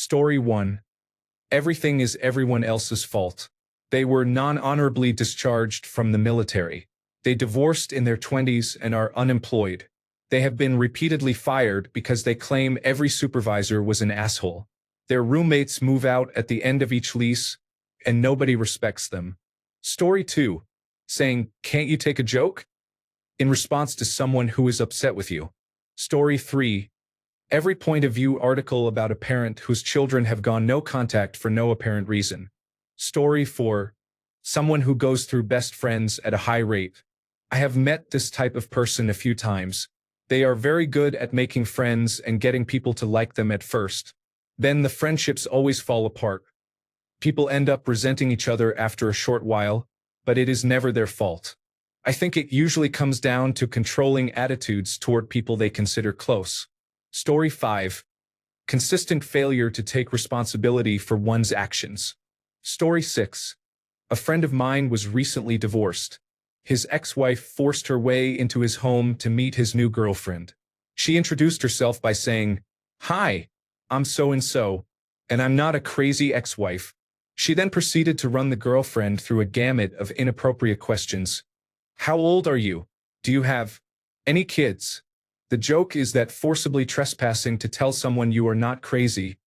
Story 1. Everything is everyone else's fault. They were non-honorably discharged from the military. They divorced in their 20s and are unemployed. They have been repeatedly fired because they claim every supervisor was an asshole. Their roommates move out at the end of each lease, and nobody respects them. Story 2. Saying, "Can't you take a joke?" in response to someone who is upset with you. Story 3. Every point of view article about a parent whose children have gone no contact for no apparent reason. Story 4. Someone who goes through best friends at a high rate. I have met this type of person a few times. They are very good at making friends and getting people to like them at first. Then the friendships always fall apart. People end up resenting each other after a short while, but it is never their fault. I think it usually comes down to controlling attitudes toward people they consider close. Story 5. Consistent failure to take responsibility for one's actions. Story 6. A friend of mine was recently divorced. His ex-wife forced her way into his home to meet his new girlfriend. She introduced herself by saying, "Hi, I'm so-and-so, and I'm not a crazy ex-wife." She then proceeded to run the girlfriend through a gamut of inappropriate questions. How old are you? Do you have any kids? The joke is that forcibly trespassing to tell someone you are not crazy,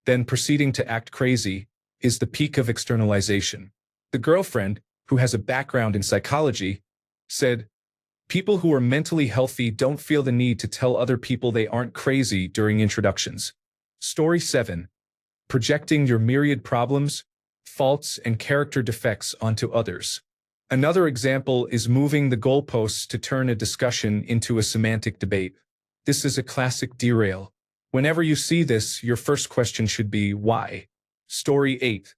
then proceeding to act crazy, is the peak of externalization. The girlfriend, who has a background in psychology, said, "People who are mentally healthy don't feel the need to tell other people they aren't crazy during introductions." Story 7. Projecting your myriad problems, faults, and character defects onto others. Another example is moving the goalposts to turn a discussion into a semantic debate. This is a classic derail. Whenever you see this, your first question should be, why? Story 8.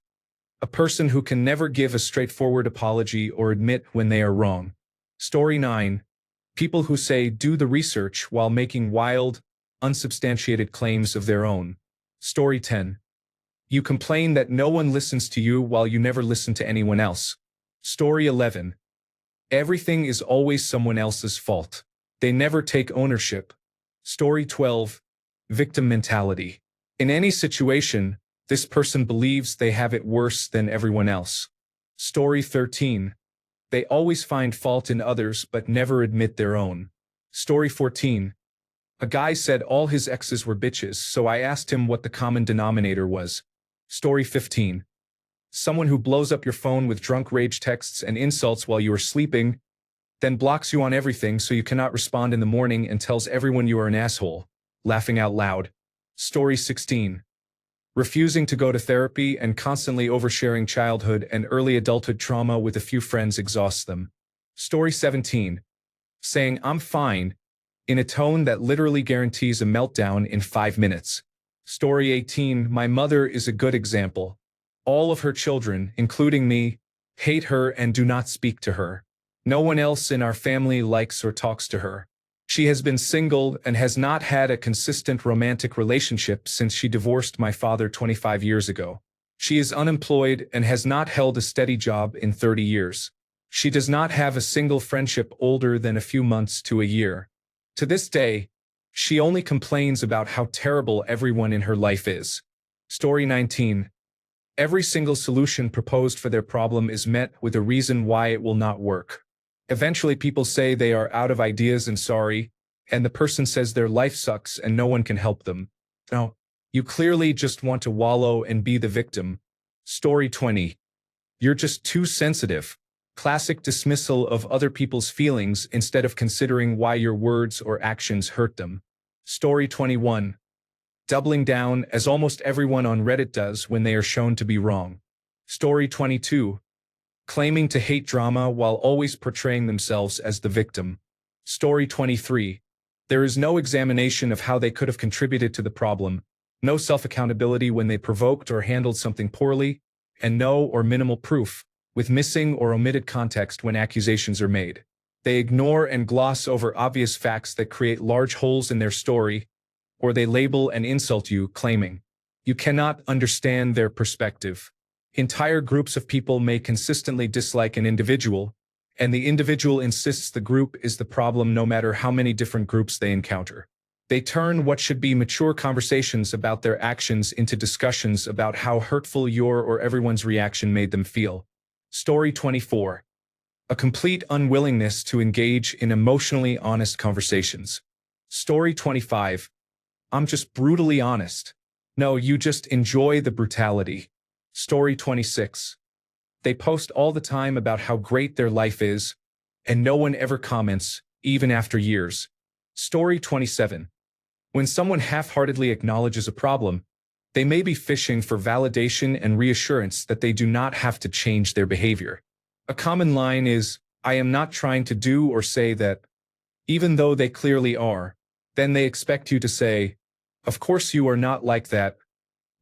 A person who can never give a straightforward apology or admit when they are wrong. Story 9. People who say do the research while making wild, unsubstantiated claims of their own. Story 10. You complain that no one listens to you while you never listen to anyone else. Story 11. Everything is always someone else's fault. They never take ownership. Story 12. Victim mentality. In any situation, this person believes they have it worse than everyone else. Story 13. They always find fault in others but never admit their own. Story 14. A guy said all his exes were bitches, so I asked him what the common denominator was. Story 15. Someone who blows up your phone with drunk rage texts and insults while you are sleeping, then blocks you on everything so you cannot respond in the morning and tells everyone you are an asshole, laughing out loud. Story 16. Refusing to go to therapy and constantly oversharing childhood and early adulthood trauma with a few friends exhausts them. Story 17. Saying "I'm fine" in a tone that literally guarantees a meltdown in 5 minutes. Story 18. My mother is a good example. All of her children, including me, hate her and do not speak to her. No one else in our family likes or talks to her. She has been single and has not had a consistent romantic relationship since she divorced my father 25 years ago. She is unemployed and has not held a steady job in 30 years. She does not have a single friendship older than a few months to a year. To this day, she only complains about how terrible everyone in her life is. Story 19. Every single solution proposed for their problem is met with a reason why it will not work. Eventually people say they are out of ideas and sorry, and the person says their life sucks and no one can help them. No, you clearly just want to wallow and be the victim. Story 20. You're just too sensitive. Classic dismissal of other people's feelings instead of considering why your words or actions hurt them. Story 21. Doubling down, as almost everyone on Reddit does when they are shown to be wrong. Story 22. Claiming to hate drama while always portraying themselves as the victim. Story 23. There is no examination of how they could have contributed to the problem, no self-accountability when they provoked or handled something poorly, and no or minimal proof, with missing or omitted context when accusations are made. They ignore and gloss over obvious facts that create large holes in their story, or they label and insult you, claiming you cannot understand their perspective. Entire groups of people may consistently dislike an individual, and the individual insists the group is the problem no matter how many different groups they encounter. They turn what should be mature conversations about their actions into discussions about how hurtful your or everyone's reaction made them feel. Story 24. A complete unwillingness to engage in emotionally honest conversations. Story 25. I'm just brutally honest. No, you just enjoy the brutality. Story 26. They post all the time about how great their life is, and no one ever comments, even after years. Story 27. When someone half-heartedly acknowledges a problem, they may be fishing for validation and reassurance that they do not have to change their behavior. A common line is, I am not trying to do or say that, even though they clearly are. Then they expect you to say, of course you are not like that.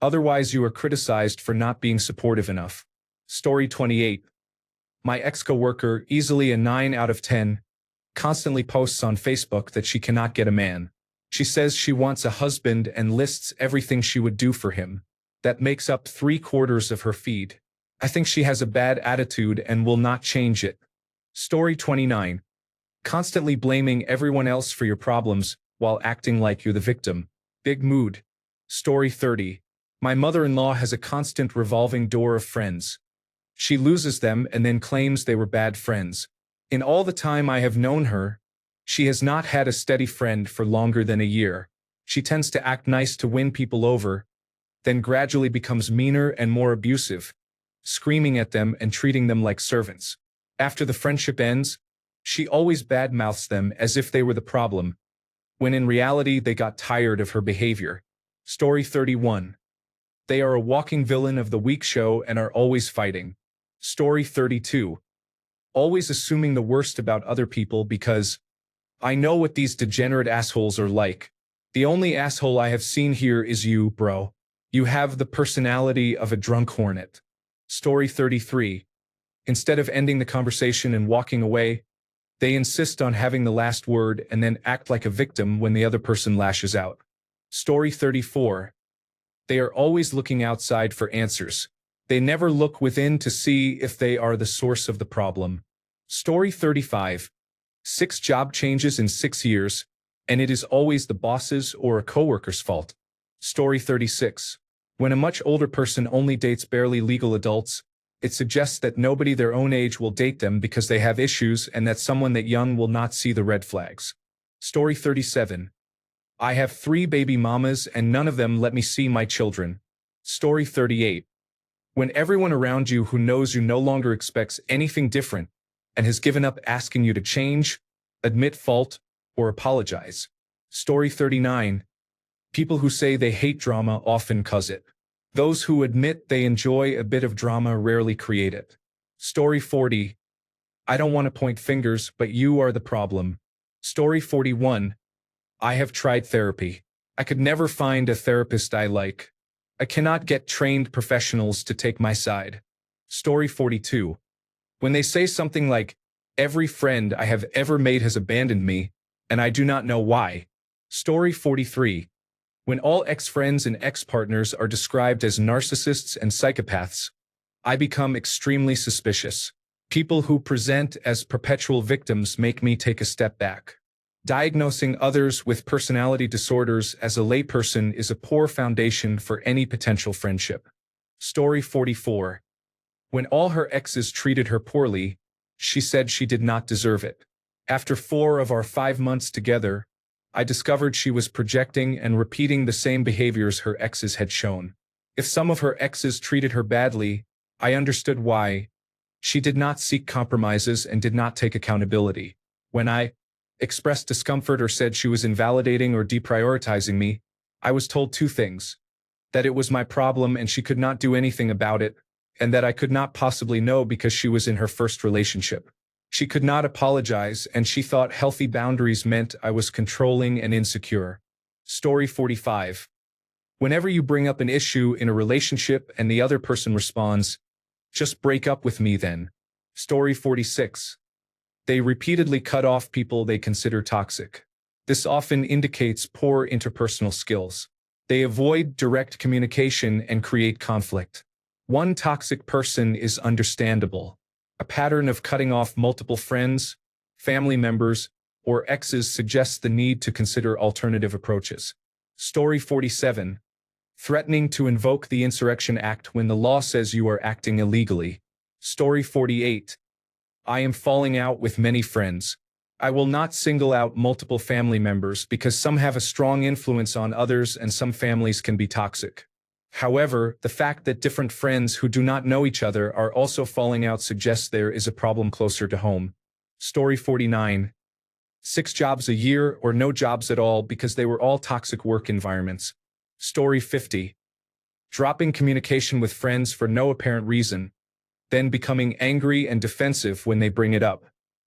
Otherwise you are criticized for not being supportive enough. Story 28. My ex-coworker, easily a 9 out of 10, constantly posts on Facebook that she cannot get a man. She says she wants a husband and lists everything she would do for him. That makes up 3/4 of her feed. I think she has a bad attitude and will not change it. Story 29. Constantly blaming everyone else for your problems while acting like you're the victim. Big mood. Story 30. My mother-in-law has a constant revolving door of friends. She loses them and then claims they were bad friends. In all the time I have known her, she has not had a steady friend for longer than a year. She tends to act nice to win people over, then gradually becomes meaner and more abusive, screaming at them and treating them like servants. After the friendship ends, she always badmouths them as if they were the problem, when in reality they got tired of her behavior. Story 31. They are a walking villain of the week show and are always fighting. Story 32. Always assuming the worst about other people because I know what these degenerate assholes are like. The only asshole I have seen here is you, bro. You have the personality of a drunk hornet. Story 33. Instead of ending the conversation and walking away, they insist on having the last word and then act like a victim when the other person lashes out. Story 34. They are always looking outside for answers. They never look within to see if they are the source of the problem. Story 35. 6 job changes in 6 years, and it is always the boss's or a coworker's fault. Story 36. When a much older person only dates barely legal adults, it suggests that nobody their own age will date them because they have issues and that someone that young will not see the red flags. Story 37. I have 3 baby mamas and none of them let me see my children. Story 38. When everyone around you who knows you no longer expects anything different and has given up asking you to change, admit fault, or apologize. Story 39. People who say they hate drama often cause it. Those who admit they enjoy a bit of drama rarely create it. Story 40. I don't want to point fingers, but you are the problem. Story 41. I have tried therapy. I could never find a therapist I like. I cannot get trained professionals to take my side. Story 42. When they say something like, every friend I have ever made has abandoned me, and I do not know why. Story 43. When all ex-friends and ex-partners are described as narcissists and psychopaths, I become extremely suspicious. People who present as perpetual victims make me take a step back. Diagnosing others with personality disorders as a layperson is a poor foundation for any potential friendship. Story 44. When all her exes treated her poorly, she said she did not deserve it. After 4 of our 5 months together, I discovered she was projecting and repeating the same behaviors her exes had shown. If some of her exes treated her badly, I understood why. She did not seek compromises and did not take accountability. When I expressed discomfort or said she was invalidating or deprioritizing me, I was told 2 things: that it was my problem and she could not do anything about it, and that I could not possibly know because she was in her first relationship. She could not apologize, and she thought healthy boundaries meant I was controlling and insecure. Story 45. Whenever you bring up an issue in a relationship and the other person responds, just break up with me then. Story 46. They repeatedly cut off people they consider toxic. This often indicates poor interpersonal skills. They avoid direct communication and create conflict. One toxic person is understandable. A pattern of cutting off multiple friends, family members, or exes suggests the need to consider alternative approaches. Story 47. Threatening to invoke the Insurrection Act when the law says you are acting illegally. Story 48. I am falling out with many friends. I will not single out multiple family members because some have a strong influence on others and some families can be toxic. However, the fact that different friends who do not know each other are also falling out suggests there is a problem closer to home. Story 49. 6 jobs a year or no jobs at all because they were all toxic work environments. Story 50. Dropping communication with friends for no apparent reason, then becoming angry and defensive when they bring it up.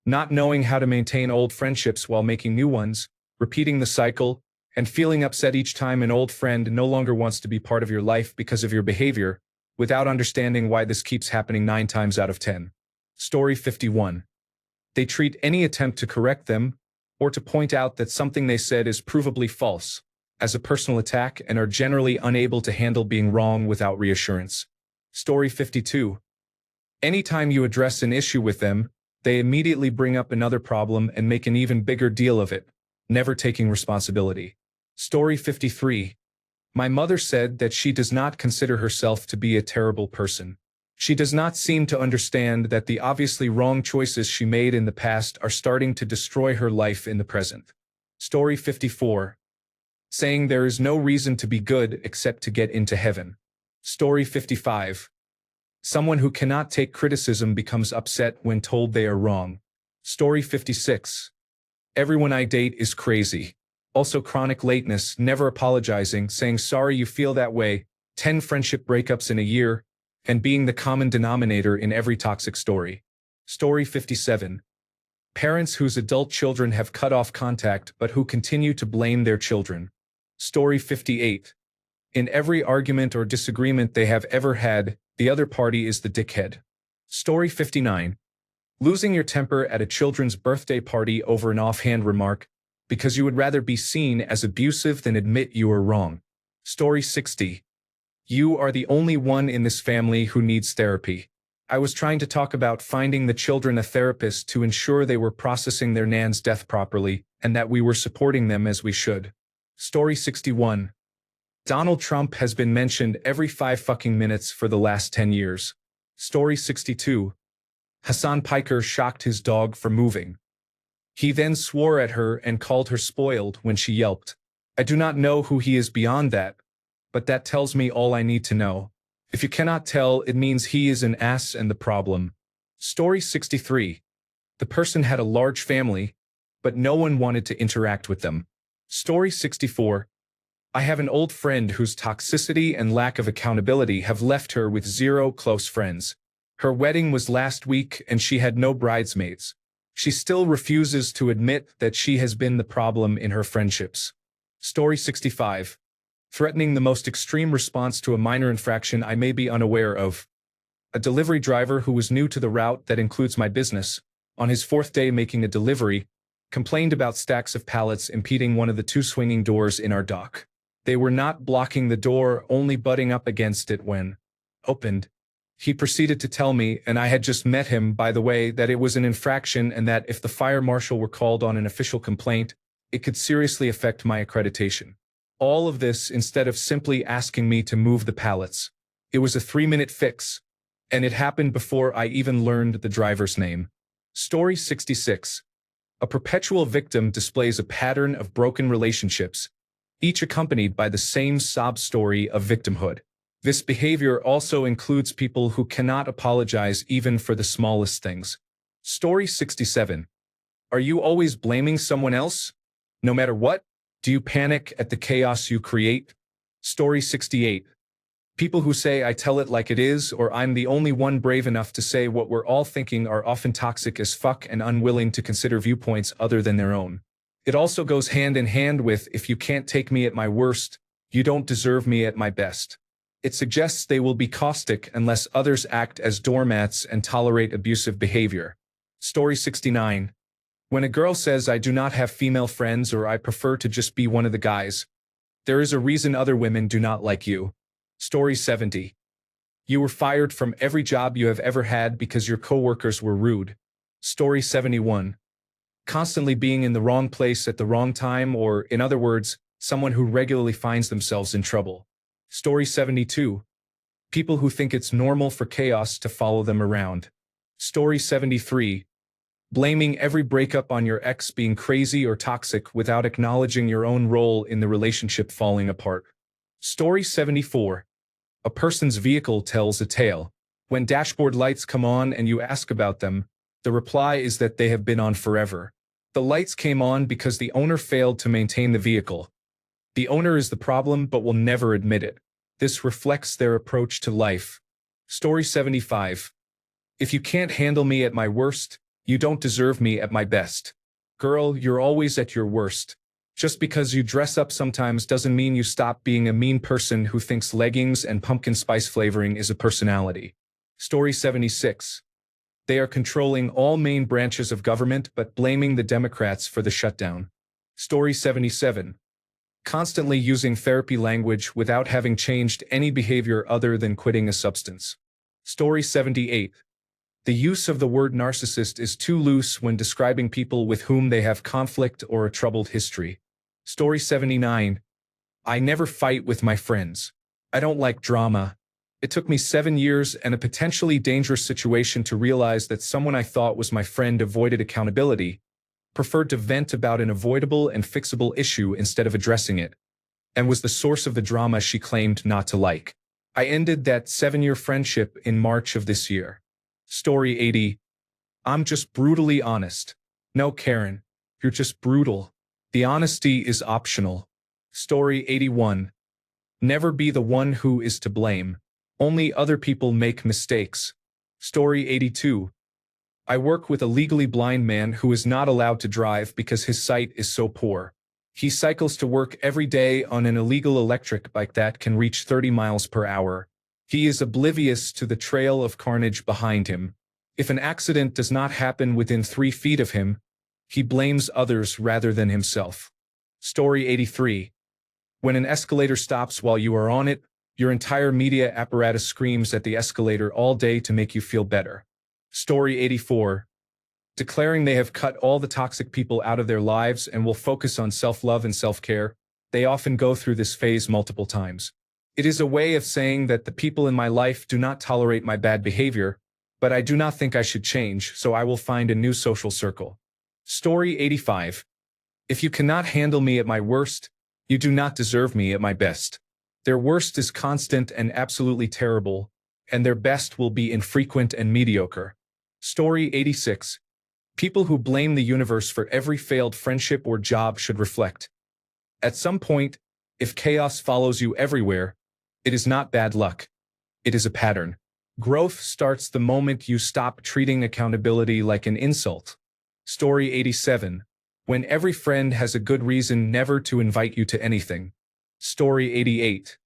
Not knowing how to maintain old friendships while making new ones, repeating the cycle, and feeling upset each time an old friend no longer wants to be part of your life because of your behavior, without understanding why this keeps happening 9 times out of 10. Story 51. They treat any attempt to correct them, or to point out that something they said is provably false, as a personal attack and are generally unable to handle being wrong without reassurance. Story 52. Anytime you address an issue with them, they immediately bring up another problem and make an even bigger deal of it, never taking responsibility. Story 53. My mother said that she does not consider herself to be a terrible person. She does not seem to understand that the obviously wrong choices she made in the past are starting to destroy her life in the present. Story 54. Saying there is no reason to be good except to get into heaven. Story 55. Someone who cannot take criticism becomes upset when told they are wrong. Story 56. Everyone I date is crazy. Also chronic lateness, never apologizing, saying sorry you feel that way, 10 friendship breakups in a year, and being the common denominator in every toxic story. Story 57. Parents whose adult children have cut off contact but who continue to blame their children. Story 58. In every argument or disagreement they have ever had, the other party is the dickhead. Story 59. Losing your temper at a children's birthday party over an offhand remark because you would rather be seen as abusive than admit you are wrong. Story 60. You are the only one in this family who needs therapy. I was trying to talk about finding the children a therapist to ensure they were processing their nan's death properly and that we were supporting them as we should. Story 61. Donald Trump has been mentioned every 5 fucking minutes for the last 10 years. Story 62. Hassan Piker shocked his dog for moving. He then swore at her and called her spoiled when she yelped. I do not know who he is beyond that, but that tells me all I need to know. If you cannot tell, it means he is an ass and the problem. Story 63. The person had a large family, but no one wanted to interact with them. Story 64. I have an old friend whose toxicity and lack of accountability have left her with 0 close friends. Her wedding was last week and she had no bridesmaids. She still refuses to admit that she has been the problem in her friendships. Story 65. Threatening the most extreme response to a minor infraction I may be unaware of. A delivery driver who was new to the route that includes my business, on his 4th day making a delivery, complained about stacks of pallets impeding one of the 2 swinging doors in our dock. They were not blocking the door, only butting up against it when opened. He proceeded to tell me, and I had just met him, by the way, that it was an infraction and that if the fire marshal were called on an official complaint, it could seriously affect my accreditation. All of this instead of simply asking me to move the pallets. It was a 3-minute fix, and it happened before I even learned the driver's name. Story 66. A perpetual victim displays a pattern of broken relationships, each accompanied by the same sob story of victimhood. This behavior also includes people who cannot apologize even for the smallest things. Story 67. Are you always blaming someone else? No matter what? Do you panic at the chaos you create? Story 68. People who say I tell it like it is or I'm the only one brave enough to say what we're all thinking are often toxic as fuck and unwilling to consider viewpoints other than their own. It also goes hand in hand with if you can't take me at my worst, you don't deserve me at my best. It suggests they will be caustic unless others act as doormats and tolerate abusive behavior. Story 69. When a girl says I do not have female friends or I prefer to just be one of the guys, there is a reason other women do not like you. Story 70. You were fired from every job you have ever had because your coworkers were rude. Story 71. constantly being in the wrong place at the wrong time, or, in other words, someone who regularly finds themselves in trouble. Story 72. People who think it's normal for chaos to follow them around. Story 73. Blaming every breakup on your ex being crazy or toxic without acknowledging your own role in the relationship falling apart. Story 74. A person's vehicle tells a tale. When dashboard lights come on and you ask about them, the reply is that they have been on forever. The lights came on because the owner failed to maintain the vehicle. The owner is the problem but will never admit it. This reflects their approach to life. Story 75. If you can't handle me at my worst, you don't deserve me at my best. Girl, you're always at your worst. Just because you dress up sometimes doesn't mean you stop being a mean person who thinks leggings and pumpkin spice flavoring is a personality. Story 76. They are controlling all main branches of government but blaming the Democrats for the shutdown. Story 77. Constantly using therapy language without having changed any behavior other than quitting a substance. Story 78. The use of the word narcissist is too loose when describing people with whom they have conflict or a troubled history. Story 79. I never fight with my friends. I don't like drama. It took me 7 years and a potentially dangerous situation to realize that someone I thought was my friend avoided accountability, preferred to vent about an avoidable and fixable issue instead of addressing it, and was the source of the drama she claimed not to like. I ended that 7-year friendship in March of this year. Story 80. I'm just brutally honest. No, Karen, you're just brutal. The honesty is optional. Story 81. Never be the one who is to blame. Only other people make mistakes. Story 82. I work with a legally blind man who is not allowed to drive because his sight is so poor. He cycles to work every day on an illegal electric bike that can reach 30 miles per hour. He is oblivious to the trail of carnage behind him. If an accident does not happen within 3 feet of him, he blames others rather than himself. Story 83. When an escalator stops while you are on it, your entire media apparatus screams at the escalator all day to make you feel better. Story 84. Declaring they have cut all the toxic people out of their lives and will focus on self-love and self-care, they often go through this phase multiple times. It is a way of saying that the people in my life do not tolerate my bad behavior, but I do not think I should change, so I will find a new social circle. Story 85. If you cannot handle me at my worst, you do not deserve me at my best. Their worst is constant and absolutely terrible, and their best will be infrequent and mediocre. Story 86. People who blame the universe for every failed friendship or job should reflect. At some point, if chaos follows you everywhere, it is not bad luck. It is a pattern. Growth starts the moment you stop treating accountability like an insult. Story 87. When every friend has a good reason never to invite you to anything. Story 88.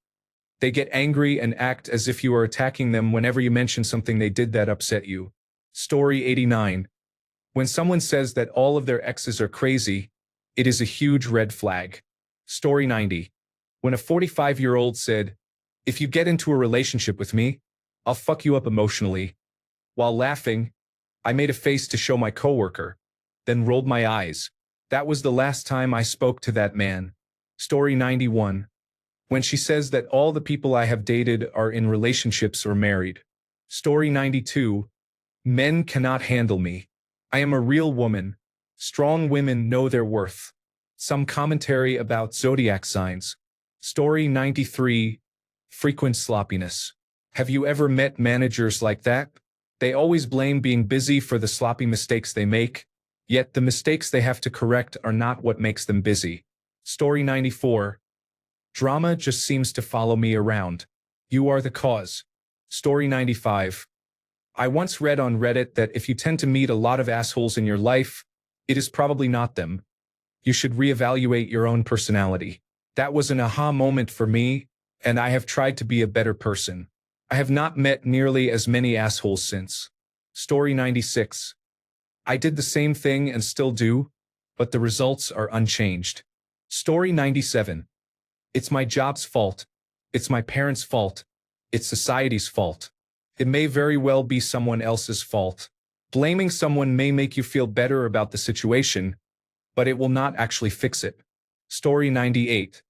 They get angry and act as if you are attacking them whenever you mention something they did that upset you. Story 89. When someone says that all of their exes are crazy, it is a huge red flag. Story 90. When a 45-year-old said, "If you get into a relationship with me, I'll fuck you up emotionally," while laughing, I made a face to show my coworker, then rolled my eyes. That was the last time I spoke to that man. Story 91. When she says that all the people I have dated are in relationships or married. Story 92. Men cannot handle me. I am a real woman. Strong women know their worth. Some commentary about zodiac signs. Story 93. Frequent sloppiness. Have you ever met managers like that? They always blame being busy for the sloppy mistakes they make, yet the mistakes they have to correct are not what makes them busy. Story 94. Drama just seems to follow me around. You are the cause. Story 95. I once read on Reddit that if you tend to meet a lot of assholes in your life, it is probably not them. You should reevaluate your own personality. That was an aha moment for me, and I have tried to be a better person. I have not met nearly as many assholes since. Story 96. I did the same thing and still do, but the results are unchanged. Story 97. It's my job's fault. It's my parents' fault. It's society's fault. It may very well be someone else's fault. Blaming someone may make you feel better about the situation, but it will not actually fix it. Story 98.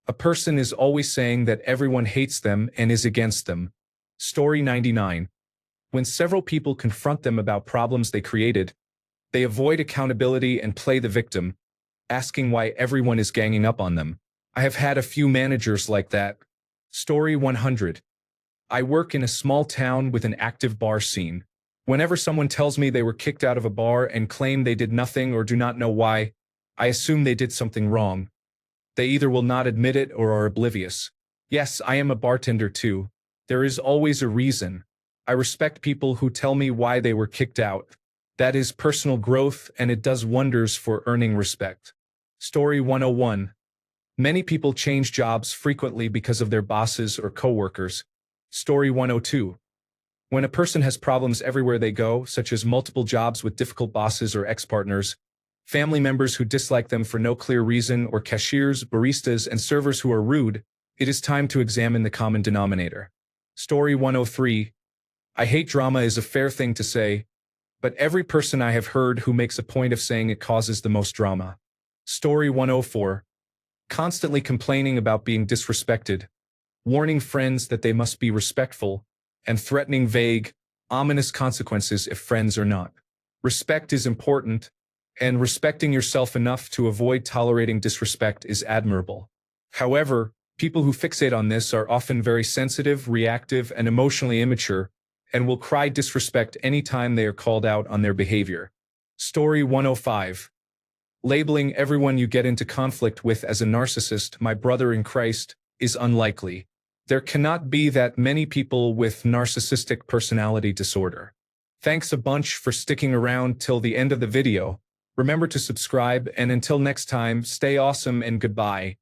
A person is always saying that everyone hates them and is against them. Story 99. When several people confront them about problems they created, they avoid accountability and play the victim, asking why everyone is ganging up on them. I have had a few managers like that. Story 100. I work in a small town with an active bar scene. Whenever someone tells me they were kicked out of a bar and claim they did nothing or do not know why, I assume they did something wrong. They either will not admit it or are oblivious. Yes, I am a bartender too. There is always a reason. I respect people who tell me why they were kicked out. That is personal growth, and it does wonders for earning respect. Story 101. Many people change jobs frequently because of their bosses or coworkers. Story 102. When a person has problems everywhere they go, such as multiple jobs with difficult bosses or ex-partners, family members who dislike them for no clear reason, or cashiers, baristas, and servers who are rude, it is time to examine the common denominator. Story 103. I hate drama is a fair thing to say, but every person I have heard who makes a point of saying it causes the most drama. Story 104. Constantly complaining about being disrespected, warning friends that they must be respectful, and threatening vague, ominous consequences if friends are not. Respect is important, and respecting yourself enough to avoid tolerating disrespect is admirable. However, people who fixate on this are often very sensitive, reactive, and emotionally immature, and will cry disrespect anytime they are called out on their behavior. Story 105. Labeling everyone you get into conflict with as a narcissist, my brother in Christ, is unlikely. There cannot be that many people with narcissistic personality disorder. Thanks a bunch for sticking around till the end of the video. Remember to subscribe, and until next time, stay awesome and goodbye.